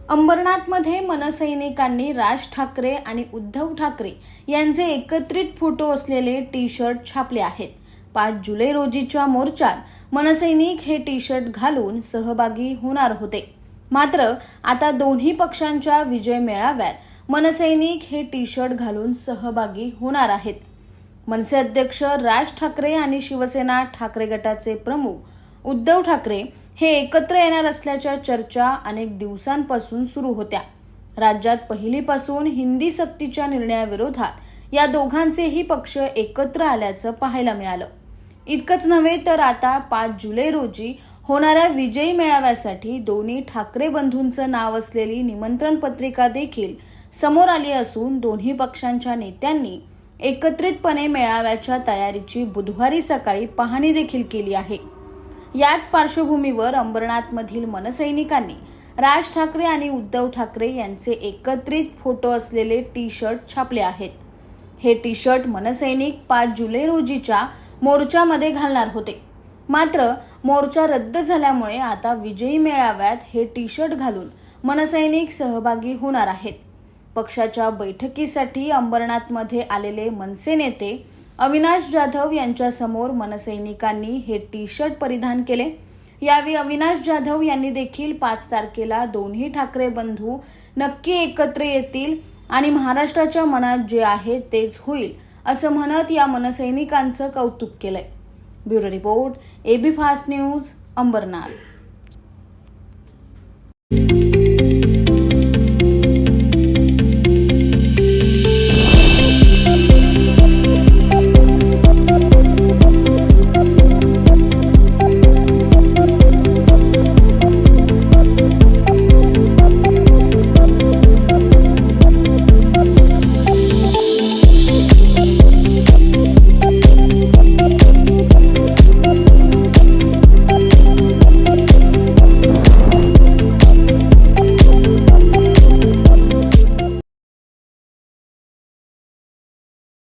अंबरनाथमध्ये मनसैनिकांनी राज ठाकरे आणि उद्धव ठाकरे यांचे एकत्रित फोटो असलेले टी शर्ट छापले आहेत। 5 जुलै रोजीच्या मोर्चात मनसैनिक हे टी शर्ट घालून सहभागी होणार होते। मात्र आता दोन्ही पक्षांच्या विजय मेळाव्यात मनसैनिक हे टी शर्ट घालून सहभागी होणार आहेत। मनसे अध्यक्ष राज ठाकरे आणि शिवसेना ठाकरे गटाचे प्रमुख उद्धव ठाकरे हे एकत्र येणार असल्याच्या चर्चा अनेक दिवसांपासून सुरू होत्या। राज्यात पहिलीपासून हिंदी सक्तीच्या निर्णयाविरोधात या दोघांचेही पक्ष एकत्र आल्याचं पाहायला मिळालं। इतकंच नव्हे तर आता 5 जुलै रोजी होणाऱ्या विजयी मेळाव्यासाठी दोन्ही ठाकरे बंधूंचं नाव असलेली निमंत्रण पत्रिका देखील समोर आली असून दोन्ही पक्षांच्या नेत्यांनी एकत्रितपणे मेळाव्याच्या तयारीची बुधवारी सकाळी पाहणी देखील केली आहे। याच पार्श्वभूमीवर अंबरनाथमधील मनसैनिकांनी राज ठाकरे आणि उद्धव ठाकरे यांचे एकत्रित फोटो असलेले टी शर्ट छापले आहेत। हे टी शर्ट मनसैनिक 5 जुलै रोजीच्या मोर्चामध्ये घालणार होते। मात्र मोर्चा रद्द झाल्यामुळे आता विजयी मेळाव्यात हे टी शर्ट घालून मनसैनिक सहभागी होणार आहेत। पक्षाच्या बैठकीसाठी अंबरनाथमध्ये आलेले मनसे नेते अविनाश जाधव यांच्या समोर मनसैनिकांनी हे टी शर्ट परिधान केले। यावेळी अविनाश जाधव यांनी देखील 5 तारखेला दोन्ही ठाकरे बंधू नक्की एकत्र येतील आणि महाराष्ट्राच्या मनात जे आहे तेच होईल असं म्हणत या मनसैनिकांचं कौतुक केलंय। Bureau report, AB fast news, Ambernath.